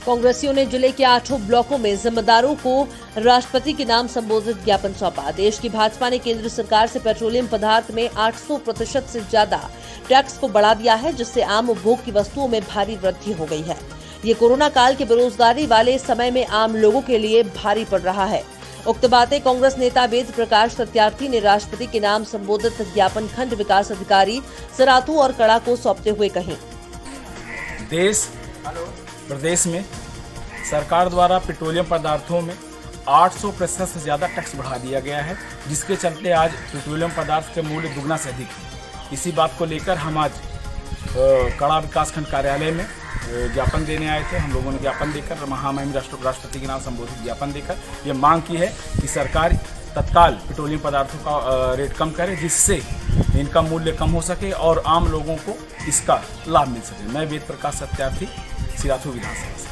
कांग्रेसियों ने जिले के 8 ब्लॉकों में जिम्मेदारों को राष्ट्रपति के नाम संबोधित ज्ञापन सौंपा। देश की भाजपा ने केंद्र सरकार से पेट्रोलियम पदार्थ में 800% से ज्यादा टैक्स को बढ़ा दिया है, जिससे आम उपभोग की वस्तुओं में भारी वृद्धि हो गई है। ये कोरोना काल के बेरोजगारी वाले समय में आम लोगों के लिए भारी पड़ रहा है। उक्त बातें कांग्रेस नेता वेद प्रकाश सत्यार्थी ने राष्ट्रपति के नाम संबोधित ज्ञापन खंड विकास अधिकारी सरातू और कड़ा को सौंपते हुए कही। देश प्रदेश में सरकार द्वारा पेट्रोलियम पदार्थों में 800% से ज़्यादा टैक्स बढ़ा दिया गया है, जिसके चलते आज पेट्रोलियम पदार्थ के मूल्य दुगना से अधिक है। इसी बात को लेकर हम आज कड़ा विकासखंड कार्यालय में ज्ञापन देने आए थे। हम लोगों ने ज्ञापन देकर महामहिम राष्ट्रपति के नाम संबोधित ज्ञापन देकर ये मांग की है कि सरकार तत्काल पेट्रोलियम पदार्थों का रेट कम करे, जिससे इनका मूल्य कम हो सके और आम लोगों को इसका लाभ मिल सके। मैं वेद प्रकाश सत्यार्थी, सिराथू विधानसभा से।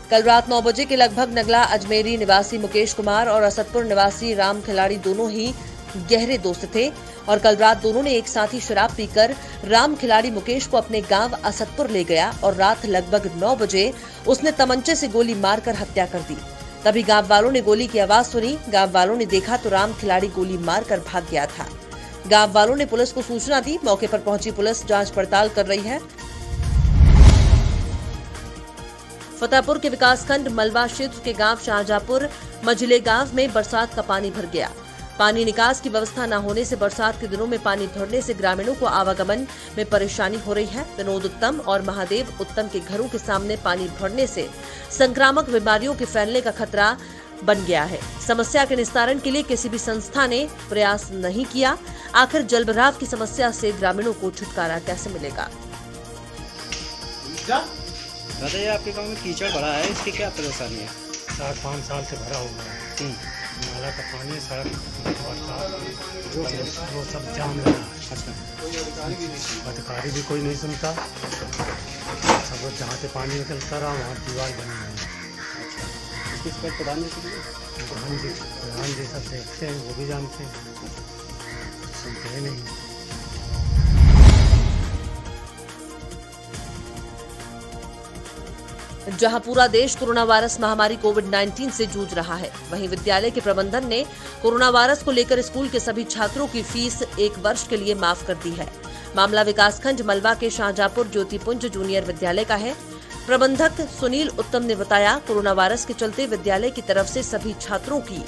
कल रात 9 बजे के लगभग नगला अजमेरी निवासी मुकेश कुमार और असदपुर निवासी राम खिलाड़ी दोनों ही गहरे दोस्त थे और कल रात दोनों ने एक साथ ही शराब पीकर राम खिलाड़ी मुकेश को अपने गांव असदपुर ले गया और रात लगभग 9 बजे उसने तमंचे से गोली मारकर हत्या कर दी। तभी गांव वालों ने गोली की आवाज सुनी। गांव वालों ने देखा तो राम खिलाड़ी गोली मारकर भाग गया था। गांव वालों ने पुलिस को सूचना दी। मौके पर पहुंची पुलिस जांच पड़ताल कर रही है। फतेहपुर के विकासखंड मलबा क्षेत्र के गांव शाहजहापुर मझिले गांव में बरसात का पानी भर गया। पानी निकास की व्यवस्था न होने से बरसात के दिनों में पानी भरने से ग्रामीणों को आवागमन में परेशानी हो रही है। विनोद उत्तम और महादेव उत्तम के घरों के सामने पानी भरने से संक्रामक बीमारियों के फैलने का खतरा बन गया है। समस्या के निस्तारण के लिए किसी भी संस्था ने प्रयास नहीं किया। आखिर जलभराव की समस्या से ग्रामीणों को छुटकारा कैसे मिलेगा? बताइए, आपके गांव में कीचड़ भरा है, इसकी क्या परेशानी है? 4-5 साल से भरा हुआ है। नाला का पानी, सड़क वो सब जाम लगा है। अच्छा, अधिकारी भी कोई नहीं सुनता। सब जहाँ से पानी निकलता रहा वहाँ दीवार बनी हुई है। किस पर प्रधान जी प्रधान जी सब देखते हैं, वो भी जानते हैं, सुनते हैं नहीं। जहां पूरा देश कोरोना वायरस महामारी कोविड-19 से जूझ रहा है, वहीं विद्यालय के प्रबंधन ने कोरोना वायरस को लेकर स्कूल के सभी छात्रों की फीस 1 वर्ष के लिए माफ कर दी है। मामला विकासखंड मलबा के शाहजहापुर ज्योतिपुंज जूनियर विद्यालय का है। प्रबंधक सुनील उत्तम ने बताया, कोरोना वायरस के चलते विद्यालय की तरफ से सभी छात्रों की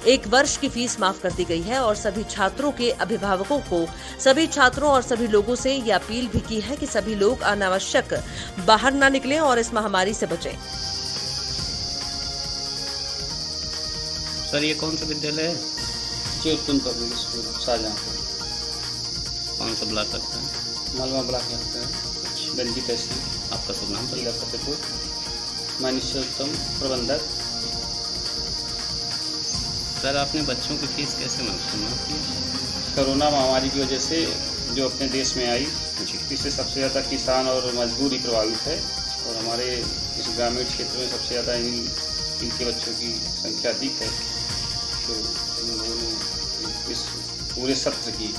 1 वर्ष की फीस माफ कर दी गई है और सभी छात्रों के अभिभावकों को सभी छात्रों और सभी लोगों से ये अपील भी की है कि सभी लोग अनावश्यक बाहर न निकलें और इस महामारी से बचें। सर, ये कौन सा विद्यालय है? ज्योतिपुंज पब्लिक स्कूल शाहजहांपुर। कौन सा ब्लॉक करता है? मलबा ब्लॉक लगता है, बंदी तहसील, आपका शुभ नाम? जिला फतेहपुर। मनीष उत्तम, प्रबंधक। सर, आपने बच्चों की फीस कैसे माफ की? कोरोना महामारी की वजह से जो अपने देश में आई, इससे सबसे ज़्यादा किसान और मजदूर ही प्रभावित है और हमारे इस ग्रामीण क्षेत्र में सबसे ज़्यादा इनके बच्चों की संख्या अधिक है। तो इन लोगों ने इस पूरे सत्र की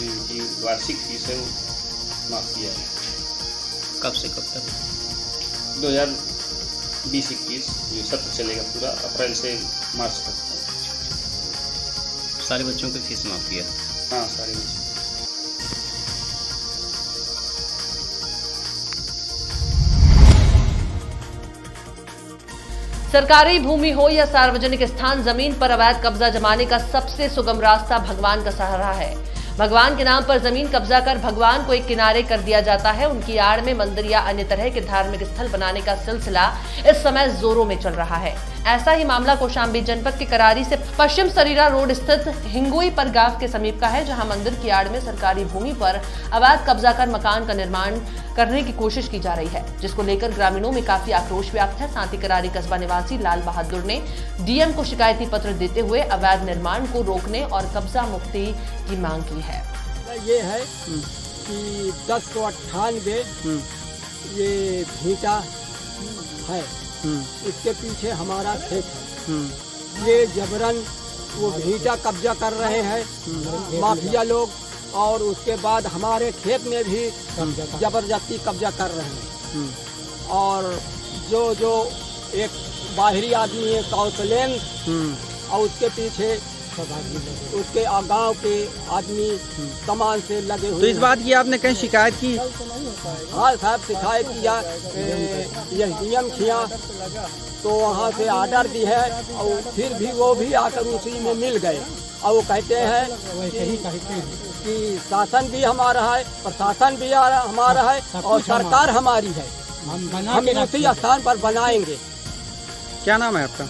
इनकी वार्षिक फीस है वो माफ़ किया है। कब से कब तक? 2020-21 जो सत्र चलेगा पूरा, अप्रैल से मार्च तक। सारे बच्चों की फीस माफ किया? हाँ, सारे बच्चों। सरकारी भूमि हो या सार्वजनिक स्थान, जमीन पर अवैध कब्जा जमाने का सबसे सुगम रास्ता भगवान का सहारा है। भगवान के नाम पर जमीन कब्जा कर भगवान को एक किनारे कर दिया जाता है। उनकी आड़ में मंदिर या अन्य तरह के धार्मिक स्थल बनाने का सिलसिला इस समय जोरों में चल रहा है। ऐसा ही मामला कौशाम्बी जनपद के करारी से पश्चिम सरीरा रोड स्थित हिंगोई पर गांव के समीप का है, जहां मंदिर की आड़ में सरकारी भूमि पर अवैध कब्जा कर मकान का निर्माण करने की कोशिश की जा रही है, जिसको लेकर ग्रामीणों में काफी आक्रोश व्याप्त है। साथ ही करारी कस्बा निवासी लाल बहादुर ने डीएम को शिकायती पत्र देते हुए अवैध निर्माण को रोकने और कब्जा मुक्ति की मांग की है। ये है कि 1098 ये भीटा है, इसके पीछे हमारा खेत है। ये जबरन वो भीटा कब्जा कर रहे हैं माफिया लोग, और उसके बाद हमारे खेत में भी जबरदस्ती कब्जा कर रहे हैं। और जो एक बाहरी आदमी है कौशलेन, और उसके पीछे उसके गांव के आदमी कमान से लगे हुए। तो इस बात की आपने कहीं शिकायत की? हाँ साहब, शिकायत किया, यह नियम किया, तो वहाँ से ऑर्डर दी है, और फिर भी वो भी आकर उसी में मिल गए। और वो कहते हैं कि शासन भी हमारा है, प्रशासन भी हमारा है, और सरकार हमारी है, हम उसी स्थान पर बनाएंगे। क्या नाम है आपका?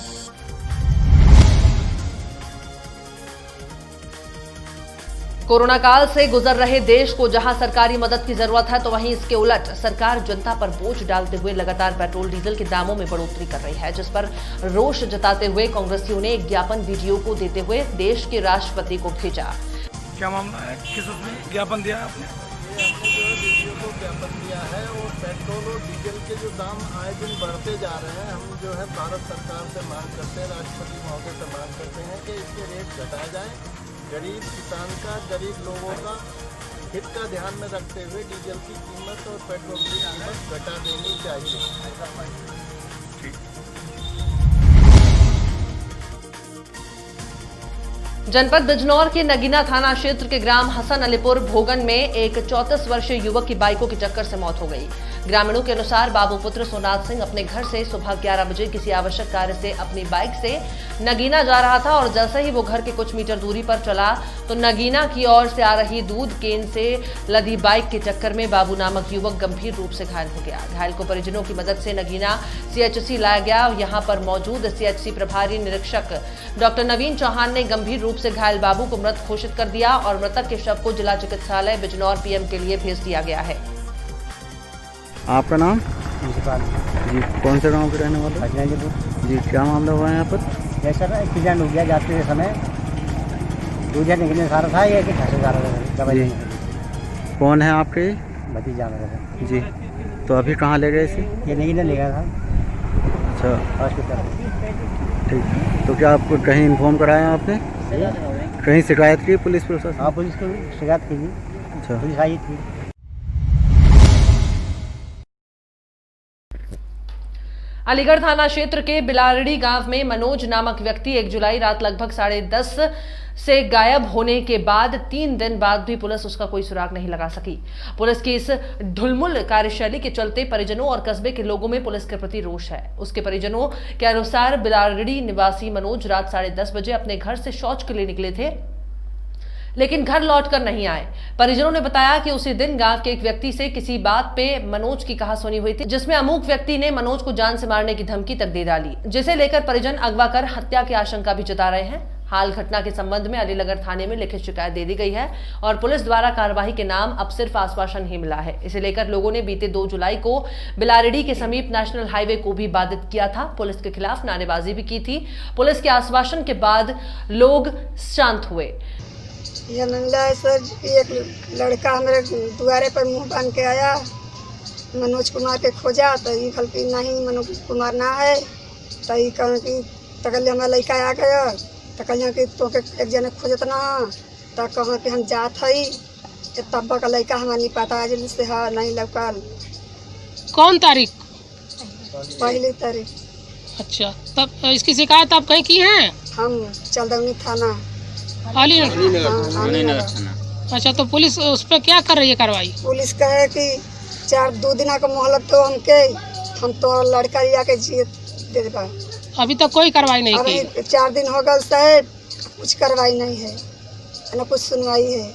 कोरोना काल से गुजर रहे देश को जहां सरकारी मदद की जरूरत है, तो वहीं इसके उलट सरकार जनता पर बोझ डालते हुए लगातार पेट्रोल डीजल के दामों में बढ़ोतरी कर रही है, जिस पर रोष जताते हुए कांग्रेसियों ने एक ज्ञापन वीडियो को देते हुए देश के राष्ट्रपति को भेजा। क्या मामला है, किस उसमें ज्ञापन दिया आपने? हमने जो वीडियो को ज्ञापन दिया है, और पेट्रोल और डीजल के जो दाम आए दिन बढ़ते जा रहे हैं, हम जो है भारत सरकार से मांग करते हैं, राष्ट्रपति महोदय से मांग करते हैं कि इसके रेट घटाए जाएं। गरीब किसान का, गरीब लोगों का हित का ध्यान में रखते हुए डीजल की कीमत और पेट्रोल की कीमत घटा देनी चाहिए। जनपद बिजनौर के नगीना थाना क्षेत्र के ग्राम हसन अलीपुर भोगन में एक 34 वर्षीय युवक की बाइकों की टक्कर से मौत हो गई। ग्रामीणों के अनुसार बाबू पुत्र सोनाथ सिंह अपने घर से सुबह 11 बजे किसी आवश्यक कार्य से अपनी बाइक से नगीना जा रहा था, और जैसे ही वो घर के कुछ मीटर दूरी पर चला तो नगीना की ओर से आ रही दूध केन से लदी बाइक की टक्कर में बाबू नामक युवक गंभीर रूप से घायल हो गया। घायल को परिजनों की मदद से नगीना सीएचसी लाया गया। यहाँ पर मौजूद सीएचसी प्रभारी निरीक्षक डॉक्टर नवीन चौहान ने गंभीर रूप से घायल बाबू को मृत घोषित कर दिया, और मृतक के शव को जिला चिकित्सालय बिजनौर पीएम के लिए भेज दिया गया है। आपका नाम? जी, कौन से गांव के रहने वाले? जी, क्या मामला हुआ है यहाँ पर? जैसा एक्सीडेंट हो गया, जाते समय दूसरा निकलने सारा था, ये कि फंसे जा रहा था। कौन है आपके? भतीजा मेरा। जी, तो अभी कहाँ ले गए इसे? ये नहीं ले गया था। अच्छा, हॉस्पिटल। ठीक। तो क्या आपको कहीं इन्फॉर्म कराया आपने? कहीं शिकायत की पुलिस प्रशासन? हाँ, पुलिस को शिकायत की थी। अच्छा, पुलिस आई थी। अलीगढ़ थाना क्षेत्र के बिलारड़ी गांव में मनोज नामक व्यक्ति 1 जुलाई रात लगभग 10:30 से गायब होने के बाद 3 दिन बाद भी पुलिस उसका कोई सुराग नहीं लगा सकी। पुलिस की इस ढुलमुल कार्यशैली के चलते परिजनों और कस्बे के लोगों में पुलिस के प्रति रोष है। उसके परिजनों के अनुसार बिलारड़ी निवासी मनोज रात 10:30 बजे अपने घर से शौच के लिए निकले थे, लेकिन घर लौटकर नहीं आए। परिजनों ने बताया कि उसी दिन गांव के एक व्यक्ति से किसी बात पे मनोज की कहासुनी हुई थी, जिसमें अमुक व्यक्ति ने मनोज को जान से मारने की धमकी तक दे डाली, जिसे लेकर परिजन अगवा कर हत्या की आशंका भी जता रहे हैं। हाल घटना के संबंध में अलीनगर थाने में लिखित शिकायत दे दी गई है, और पुलिस द्वारा कार्रवाई के नाम अब सिर्फ आश्वासन ही मिला है। इसे लेकर लोगों ने बीते 2 जुलाई को बिलारड़ी के समीप नेशनल हाईवे को भी बाधित किया था। पुलिस के खिलाफ नारेबाजी भी की थी। पुलिस के आश्वासन के बाद लोग शांत हुए। यह मामला है सर, एक लड़का हमारे द्वारे पर मुंह बांध के आया, मनोज कुमार के खोजा, तो ये फल की नहीं मनोज कुमार ना है, तो ये कहा कि तकल हमारा लड़का आ गया, तकल कि तो के एक जने खोजत ना, तो कहा कि हम जात हई, तब का लड़का हमारा नहीं पता आज से हाँ नहीं लौकल। कौन तारीख? 1 तारीख। अच्छा, तब इसकी शिकायत आप कहीं की हैं? हम चंदौनी थाना अलीनगर थाना। अच्छा, तो पुलिस उस पर क्या कर रही है कार्रवाई? पुलिस कहे कि 2 दिन का मोहलत तो हम तो लड़का लिया के जिए दे देगा। अभी तक कोई कार्रवाई नहीं की? अभी 4 दिन हो गए साहब, कुछ कार्रवाई नहीं है, न कुछ सुनवाई है।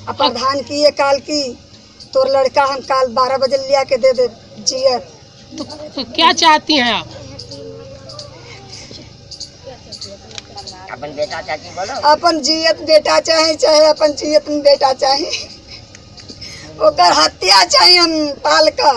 अब प्रधान की ये काल की तो लड़का हम काल 12 बजे लिया के दे दे जियत। तो क्या चाहती हैं आप? अपन बेटा चाची बोलो। अपन जियत बेटा चाहे, चाहे अपन जियत में बेटा चाहे, ओकर हत्या चाहे हम पाल का।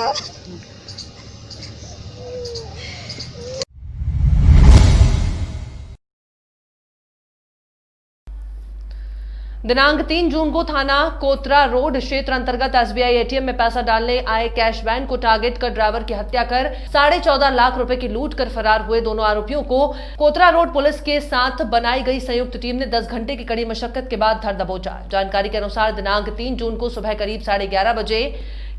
दिनांक 3 जून को थाना कोतरा रोड क्षेत्र अंतर्गत एसबीआई एटीएम में पैसा डालने आए कैश वैन को टारगेट कर ड्राइवर की हत्या कर 14.5 लाख रुपए की लूट कर फरार हुए दोनों आरोपियों को कोतरा रोड पुलिस के साथ बनाई गई संयुक्त टीम ने 10 घंटे की कड़ी मशक्कत के बाद धर दबोचा। जानकारी के अनुसार दिनांक 3 जून को सुबह करीब 11:30 बजे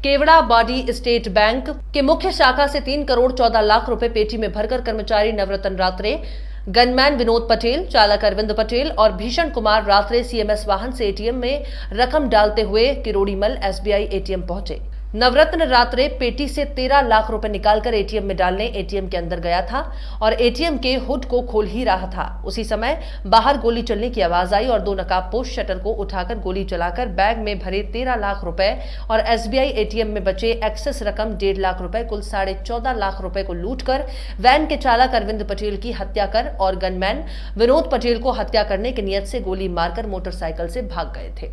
केवड़ा बॉडी स्टेट बैंक के मुख्य शाखा से 3 करोड़ 14 लाख रुपए पेटी में भरकर कर्मचारी नवरत्न रात्रे, गनमैन विनोद पटेल, चालक अरविंद पटेल और भीषण कुमार रात्रे सीएमएस वाहन से एटीएम में रकम डालते हुए किरोड़ीमल एसबीआई एटीएम पहुंचे। नवरत्न रात्रे पेटी से 13 लाख रुपए निकालकर एटीएम में डालने एटीएम के अंदर गया था और एटीएम के हुड को खोल ही रहा था। उसी समय बाहर गोली चलने की आवाज आई और 2 नकाबपोश शटर को उठाकर गोली चलाकर बैग में भरे 13 लाख रुपए और एसबीआई एटीएम में बचे एक्सेस रकम 1.5 लाख रुपए कुल 14.5 लाख रुपए को लूटकर वैन के चालक अरविंद पटेल की हत्या कर और गनमैन विनोद पटेल को हत्या करने की नियत से गोली मारकर मोटरसाइकिल से भाग गए थे।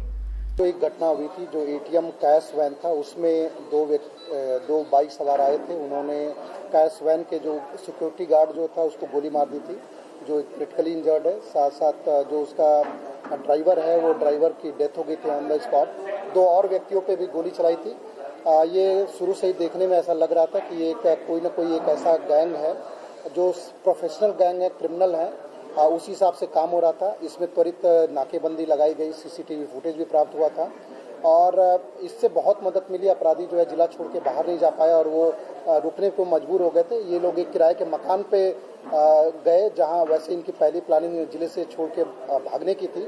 तो एक घटना हुई थी, जो एटीएम कैश वैन था उसमें दो बाइक सवार आए थे। उन्होंने कैश वैन के जो सिक्योरिटी गार्ड जो था उसको गोली मार दी थी, जो क्रिटिकली इंजर्ड है। साथ साथ जो उसका ड्राइवर है वो ड्राइवर की डेथ हो गई थी ऑन द स्पॉट। 2 और व्यक्तियों पे भी गोली चलाई थी। ये शुरू से ही देखने में ऐसा लग रहा था कि ये कोई ना कोई एक ऐसा गैंग है जो प्रोफेशनल गैंग है, क्रिमिनल है। उसी हिसाब से काम हो रहा था। इसमें त्वरित नाकेबंदी लगाई गई, सीसीटीवी फुटेज भी प्राप्त हुआ था और इससे बहुत मदद मिली। अपराधी जो है जिला छोड़ के बाहर नहीं जा पाया और वो रुकने को मजबूर हो गए थे। ये लोग एक किराए के मकान पे गए जहां वैसे इनकी पहली प्लानिंग जिले से छोड़ के भागने की थी।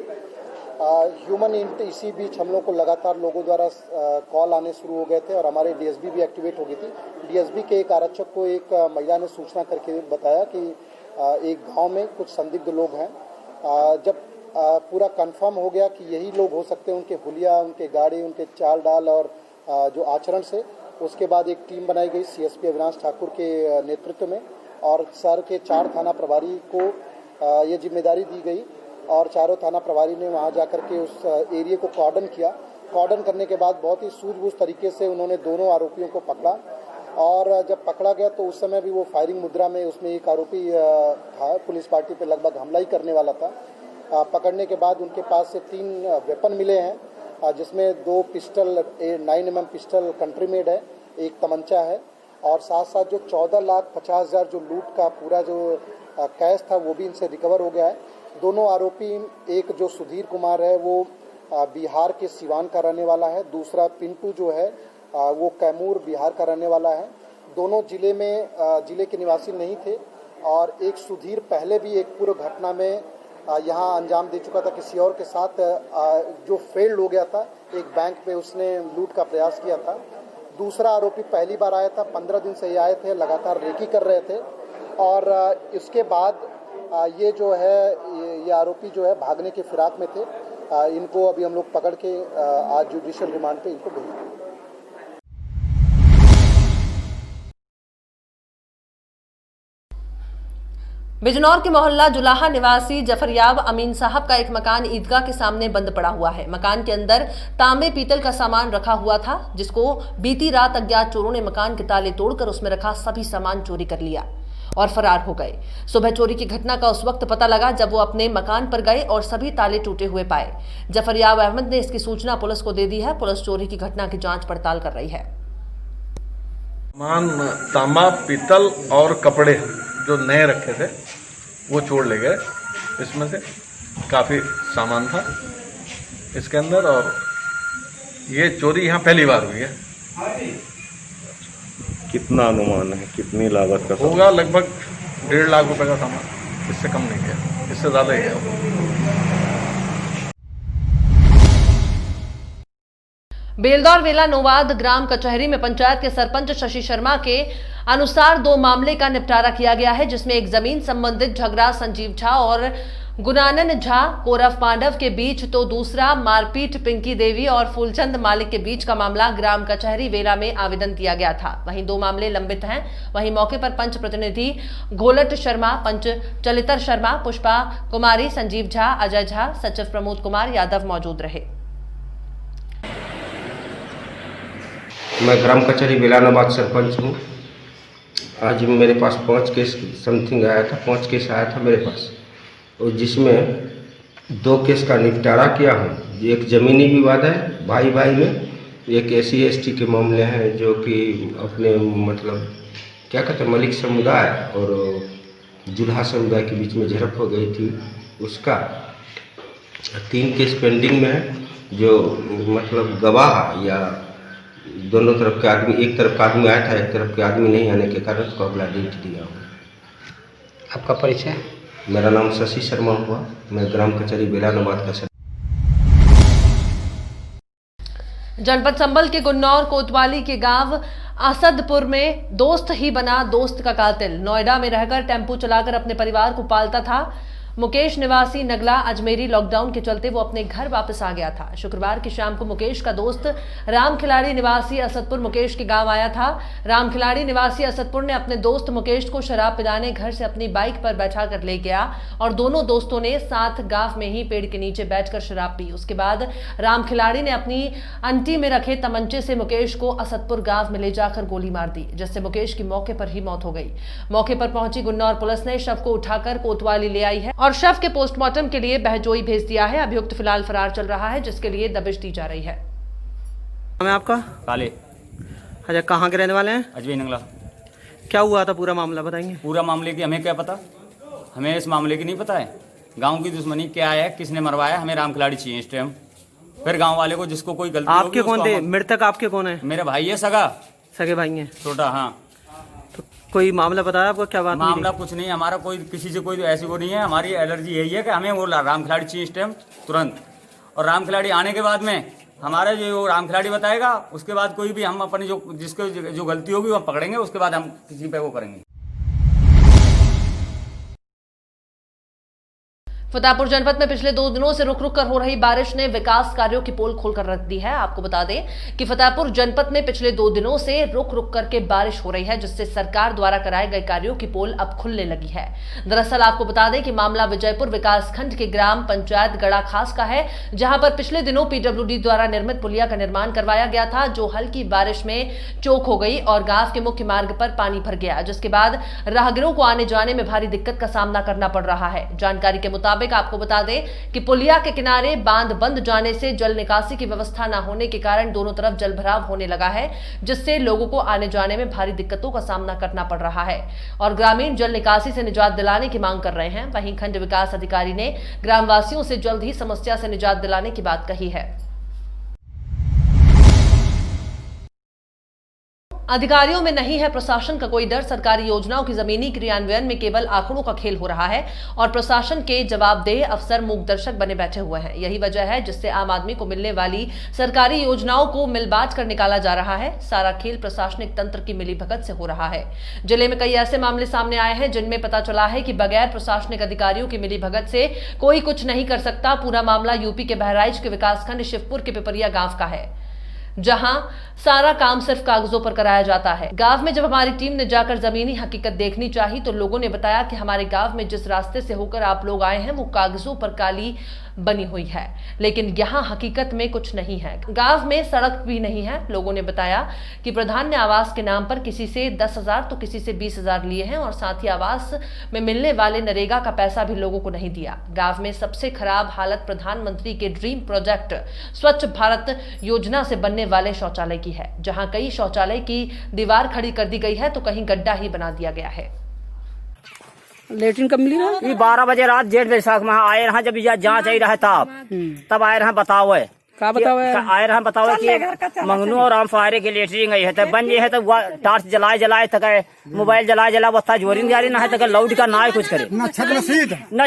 ह्यूमन इंट इसी बीच हम लोग को लगातार लोगों द्वारा कॉल आने शुरू हो गए थे और हमारे डीएसबी भी एक्टिवेट हो गई थी। डीएसबी के एक आरक्षक को एक महिला ने सूचना करके बताया कि एक गांव में कुछ संदिग्ध लोग हैं। जब पूरा कंफर्म हो गया कि यही लोग हो सकते हैं, उनके हुलिया, उनके गाड़ी, उनके चाल डाल और जो आचरण से, उसके बाद एक टीम बनाई गई सीएसपी अविनाश ठाकुर के नेतृत्व में और शहर के 4 थाना प्रभारी को ये जिम्मेदारी दी गई और चारों थाना प्रभारी ने वहां जाकर के उस एरिया को कॉर्डन किया। कॉर्डन करने के बाद बहुत ही सूझबूझ तरीके से उन्होंने दोनों आरोपियों को पकड़ा और जब पकड़ा गया तो उस समय भी वो फायरिंग मुद्रा में, उसमें एक आरोपी था, पुलिस पार्टी पे लगभग हमला ही करने वाला था। पकड़ने के बाद उनके पास से 3 वेपन मिले हैं, जिसमें 2 pistol 9mm pistol country made है, एक तमंचा है और साथ साथ जो 14,50,000 जो लूट का पूरा जो कैश था वो भी इनसे रिकवर हो गया है। दोनों आरोपी, एक जो सुधीर कुमार है वो बिहार के सिवान का रहने वाला है, दूसरा पिंटू जो है वो कैमूर बिहार का रहने वाला है। दोनों जिले के निवासी नहीं थे और एक सुधीर पहले भी एक पूर्व घटना में यहाँ अंजाम दे चुका था किसी और के साथ, जो फेल्ड हो गया था। एक बैंक पे उसने लूट का प्रयास किया था। दूसरा आरोपी पहली बार आया था, 15 दिन से ये आए थे, लगातार रेकी कर रहे थे और इसके बाद ये जो है ये आरोपी जो है भागने के फिराक में थे। इनको अभी हम लोग पकड़ के आज जुडिशियल रिमांड पे इनको भेजेंगे। बिजनौर के मोहल्ला जुलाहा निवासी जफरयाब अमीन साहब का एक मकान ईदगाह के सामने बंद पड़ा हुआ है। मकान के अंदर तांबे पीतल का सामान रखा हुआ था, जिसको बीती रात अज्ञात चोरों ने मकान के ताले तोड़कर उसमें रखा सभी सामान चोरी कर लिया और फरार हो गए। सुबह चोरी की घटना का उस वक्त पता लगा जब वो अपने मकान पर गए और सभी ताले टूटे हुए पाए। जफरयाब अहमद ने इसकी सूचना पुलिस को दे दी है। पुलिस चोरी की घटना की जांच पड़ताल कर रही है। सामान तांबा, पीतल और कपड़े जो नए रखे थे वो चोर ले गए। इसमें से काफ़ी सामान था इसके अंदर और ये चोरी यहाँ पहली बार हुई है। कितना अनुमान है, कितनी लागत का होगा? लगभग 1.5 लाख रुपए का सामान, इससे कम नहीं गया, इससे ज़्यादा ही गया। बेलदौर वेला नोवाद ग्राम कचहरी में पंचायत के सरपंच शशि शर्मा के अनुसार 2 मामले का निपटारा किया गया है, जिसमें एक जमीन संबंधित झगड़ा संजीव झा और गुनानन झा कोरफ पांडव के बीच, तो दूसरा मारपीट पिंकी देवी और फूलचंद मालिक के बीच का मामला ग्राम कचहरी वेला में आवेदन दिया गया था। वहीं 2 मामले लंबित हैं। वहीं मौके पर पंच प्रतिनिधि घोलट शर्मा, पंच चलितर शर्मा, पुष्पा कुमारी, संजीव झा, अजय झा, सचिव प्रमोद कुमार यादव मौजूद रहे। मैं ग्राम कचहरी बेलानाबाद सरपंच हूँ। आज मेरे पास 5 केस समथिंग आया था, 5 केस आया था मेरे पास, और जिसमें 2 केस का निपटारा किया हूँ। एक ज़मीनी विवाद है भाई भाई में, एक SC/ST के मामले हैं जो कि अपने मतलब क्या कहते हैं मलिक समुदाय और जुल्हा समुदाय के बीच में झड़प हो गई थी, उसका 3 केस पेंडिंग में है। जो मतलब गवाह या दोनों तरफ के आदमी, एक तरफ का आदमी आया था, एक तरफ के आदमी नहीं आने के कारण उसको अगला डेट दिया हुआ। आपका परिचय? मेरा नाम शशि शर्मा हुआ, मैं ग्राम कचहरी बेलानाबाद का। जनपद संभल के गुन्नौर कोतवाली के गांव असदपुर में दोस्त ही बना दोस्त का कातिल। नोएडा में रहकर टेम्पो चलाकर अपने परिवार को पालता था मुकेश निवासी नगला अजमेरी लॉकडाउन के चलते वो अपने घर वापस आ गया था। शुक्रवार की शाम को मुकेश का दोस्त राम खिलाड़ी निवासी असदपुर मुकेश के गांव आया था। राम खिलाड़ी निवासी असदपुर ने अपने दोस्त मुकेश को शराब पिलाने घर से अपनी बाइक पर बैठा कर ले गया और दोनों दोस्तों ने साथ गांव में ही पेड़ के नीचे बैठकर शराब पी। उसके बाद राम खिलाड़ी ने अपनी अंटी में रखे तमंचे से मुकेश को असदपुर गांव में ले जाकर गोली मार दी, जिससे मुकेश की मौके पर ही मौत हो गई। मौके पर पहुंची गुन्नौर पुलिस ने शव को उठाकर कोतवाली ले आई है और शव के पोस्टमार्टम के लिए बहजोई भेज दिया है। अभियुक्त फिलहाल फरार चल रहा है, जिसके लिए दबिश दी जा रही है। मैं आपका काले। अच्छा, कहाँ के रहने वाले हैं? अजमेर नंगला। क्या हुआ था पूरा मामला बताएंगे? पूरा मामले की हमें क्या पता, हमें इस मामले की नहीं पता है। गांव की दुश्मनी क्या है, किसने मरवाया, हमें राम खिलाड़ी चाहिए इस टाइम। फिर गांव वाले को जिसको कोई गलती आपके कौन थे मृतक? आपके कौन है? मेरे भाई है, सगा सगे भाई हैं, छोटा। हाँ, कोई मामला बताया आपको? क्या बात? मामला कुछ नहीं, हमारा कोई किसी से कोई ऐसी वो नहीं है। हमारी एलर्जी यही है कि हमें वो राम खिलाड़ी चाहिए इस टाइम तुरंत। और राम खिलाड़ी आने के बाद में हमारा जो राम खिलाड़ी बताएगा, उसके बाद कोई भी हम अपनी जिसको जो गलती होगी वो पकड़ेंगे, उसके बाद हम किसी पे वो करेंगे। फतेहपुर जनपद में पिछले 2 दिनों से रुक रुक कर हो रही बारिश ने विकास कार्यों की पोल खोलकर रख दी है। आपको बता दें कि फतेहपुर जनपद में पिछले 2 दिनों से रुक रुक करके बारिश हो रही है, जिससे सरकार द्वारा कराए गए कार्यों की पोल अब खुलने लगी है। दरअसल आपको बता दें कि मामला विजयपुर विकासखंड के ग्राम पंचायत गड़ा खास का है, जहां पर पिछले दिनों PWD द्वारा निर्मित पुलिया का निर्माण करवाया गया था, जो हल्की बारिश में चौक हो गई और गांव के मुख्य मार्ग पर पानी भर गया, जिसके बाद राहगीरों को आने जाने में भारी दिक्कत का सामना करना पड़ रहा है। जानकारी के मुताबिक आपको बता दें कि पुलिया के किनारे बांध बंद जाने से जल निकासी की व्यवस्था न होने के कारण दोनों तरफ जलभराव होने लगा है, जिससे लोगों को आने जाने में भारी दिक्कतों का सामना करना पड़ रहा है और ग्रामीण जल निकासी से निजात दिलाने की मांग कर रहे हैं। वहीं खंड विकास अधिकारी ने ग्रामवासियों से जल्द ही समस्या से निजात दिलाने की बात कही है। अधिकारियों में नहीं है प्रशासन का कोई डर। सरकारी योजनाओं की जमीनी क्रियान्वयन में केवल आंकड़ों का खेल हो रहा है और प्रशासन के जवाबदेह अफसर मूक दर्शक बने बैठे हुए हैं। यही वजह है जिससे आम आदमी को मिलने वाली सरकारी योजनाओं को मिलबांट कर निकाला जा रहा है। सारा खेल प्रशासनिक तंत्र की मिलीभगत से हो रहा है। जिले में कई ऐसे मामले सामने आए हैं जिनमें पता चला है कि बगैर प्रशासनिक अधिकारियों की मिलीभगत से कोई कुछ नहीं कर सकता। पूरा मामला यूपी के बहराइच के विकासखंड शिवपुर के पिपरिया गांव का है, जहां सारा काम सिर्फ कागजों पर कराया जाता है। गांव में जब हमारी टीम ने जाकर जमीनी हकीकत देखनी चाहिए तो लोगों ने बताया कि हमारे गांव में जिस रास्ते से होकर आप लोग आए हैं वो कागजों पर काली बनी हुई है, लेकिन यहाँ हकीकत में कुछ नहीं है। गांव में सड़क भी नहीं है। लोगों ने बताया कि प्रधान ने आवास के नाम पर किसी से 10,000 तो किसी से 20,000 लिए हैं और साथ ही आवास में मिलने वाले नरेगा का पैसा भी लोगों को नहीं दिया। गांव में सबसे खराब हालत प्रधानमंत्री के ड्रीम प्रोजेक्ट स्वच्छ भारत योजना से बनने वाले शौचालय की है, जहां कई शौचालय की दीवार खड़ी कर दी गई है तो कहीं गड्ढा ही बना दिया गया है। लेटरिन कब मिली ना? 12 बजे रात 1:30 बजे तक में आए रहा, जब जांच आई रहा तब आए रहा बताओ है का बताओ आए रहा बताओ कि मंगनू और राम फायरे की लेटरिन गई है तब बन ये है तब टार्च जलाए तक मोबाइल जलाए वत्ता जोरिंग जारी ना है तक लाउड का ना कुछ करे ना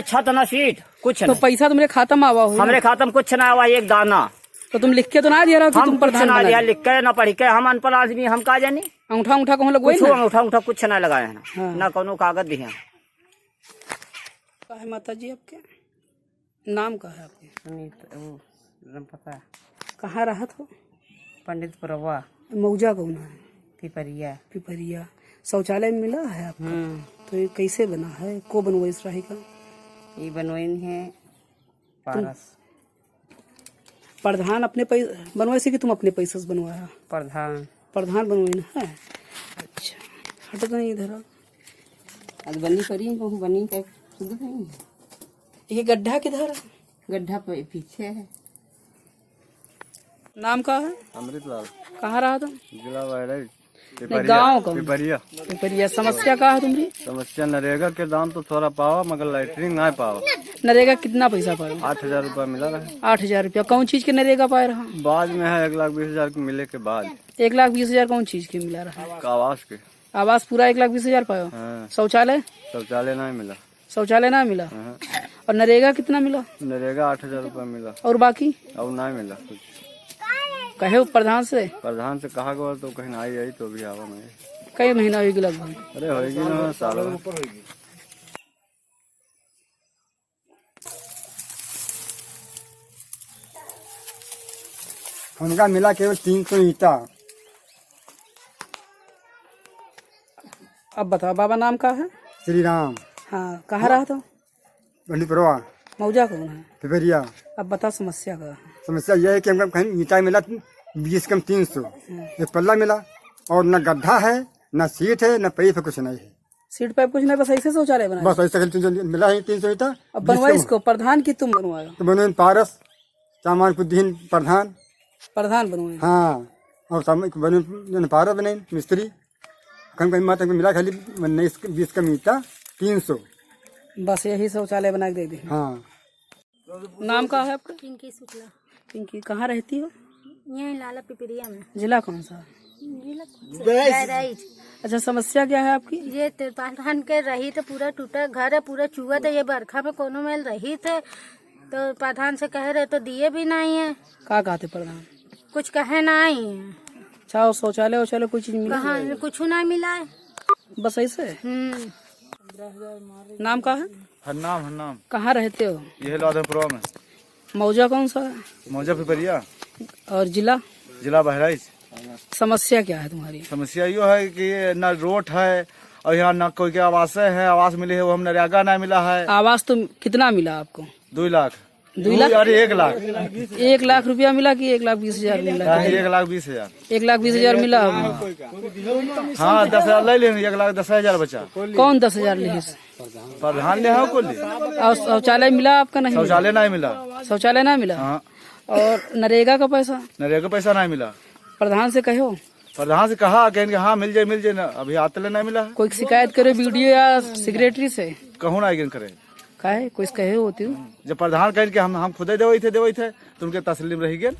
छत न सीट कुछ तो पैसा तुम्हारे खाता में आवा? हमारे खाता में कुछ ना आवा, एक दाना। तो तुम लिख के तो ना दिया रहा? हम कुछ ना दिया, लिख के ना पढ़ के, हम अनपढ़ आदमी, हम का जानी। अंगूठा कहूँ लगवाई? अंगूठा कुछ ना लगाए है ना कोनो कागज दिए। माता जी आपके नाम का है? आपके पता कहाँ रहत हो? पंडित पुरवा। मौजा कौन है? पिपरिया। शौचालय मिला है आपका? तो ये कैसे बना है? को बनवाई इस राही का? ये बनवाइन है पारस। प्रधान अपने पैसे बनवाए से कि तुम अपने पैसे से बनवाया? प्रधान बनवाइन है। अच्छा, हट तो नहीं इधर आज बनी करी बनी ये गड्ढा किधर? गड्ढा पीछे है। नाम का है? अमृतलाल। कहाँ रहा था? जिला बहराइच। नहीं, गाँव कौन? पिपरिया। पिपरिया। समस्या का है तुम्हारी? समस्या नरेगा के दाम तो थोड़ा पावा मगर लैटरिंग नहीं पावा। नरेगा कितना पैसा पाए? 8,000 रुपया मिला रहा। 8,000 रुपया कौन चीज के नरेगा पाए रहा? बाद में है 1,20,000 के मिले के बाद। 1,20,000 कौन चीज के मिला रहा? आवास के। आवास पूरा 1,20,000 पायो? हाँ। शौचालय? शौचालय नहीं मिला। शौचालय ना मिला। और नरेगा कितना मिला? नरेगा 8,000 रुपया मिला। और बाकी? और नहीं मिला कुछ। कहे प्रधान से? प्रधान से कहा गया तो कहीं आई तो भी आवा नहीं। कई महीना होगी लगभग? अरे होगी ना साल। उनका मिला केवल 300 ईटा। अब बताओ बाबा नाम का है? श्री राम। हाँ, कहाँ रहा था? बंडीपुरवा। मौजा कौन है? पिपरिया। अब बता समस्या का। समस्या यह है कि हमको कहीं ईटा मिला 20 कम 300, एक पल्ला मिला और न गड्ढा है न सीट है न पैप है, कुछ नहीं है। सीट पैप कुछ नहीं, बस ऐसे शौचालय बना। बस ऐसा मिला है 300 ईटा। अब बनवाई इसको प्रधान की तुम बनवाए? तो बनवाई पारस सामानपुद्दीन प्रधान। प्रधान बनवाए? हाँ। और बने पारस बने मिस्त्री। कहीं माता को मिला खाली 20 कम ईटा 300। बस यही शौचालय बना के दे दी। हाँ। नाम का है आपका? पिंकी शुक्ला। पिंकी, कहाँ रहती हो? यहीं लाला पिपरिया में। जिला कौन सा? जिला बहराइच। अच्छा, समस्या क्या है आपकी? ये प्रधान के रही तो पूरा टूटा घर है, पूरा चूहा था। ये बरखा में कोनो मेल रही थे तो प्रधान से कह रहे तो दिए भी नहीं है। क्या कहते प्रधान? कुछ कहे नहीं है। अच्छा, शौचालय वौचालय कोई चीज मिला? कहाँ कुछ नहीं मिला है। बस ऐसे? नाम का है? हन्नाम। कहाँ रहते हो? यह लाधनपुरा में। मौजा कौन सा है? मौजा पिपरिया। और जिला? जिला बहराइच। समस्या क्या है तुम्हारी? समस्या यो है कि न रोड है और यहाँ न कोई के आवास है। आवास मिले है वो हम नरेगा नहीं मिला है। आवास तो कितना मिला आपको? 2 लाख। 2 लाख? अरे 1 लाख। 1 लाख रुपया मिला कि 1,20,000 मिला? 1,20,000। 1,20,000 मिला। हाँ, 10,000 ले लेंगे। 1,10,000 बचा। कौन 10,000 ले? प्रधान ले है को ले। और शौचालय मिला आपका? नहीं, शौचालय नहीं मिला। शौचालय नहीं मिला। हाँ। और नरेगा का पैसा? नरेगा पैसा नहीं मिला। प्रधान से कहो? प्रधान से कहा कहेंगे हाँ मिल जाए ना, अभी आतले नहीं मिला। कोई शिकायत करे वीडियो या सेक्रेटरी से? कहूँ ना आगे करे। काहे कोई कहे होती? जब प्रधान कहें कि हम खुद देवे थे तो उनके तस्लीम रही गए।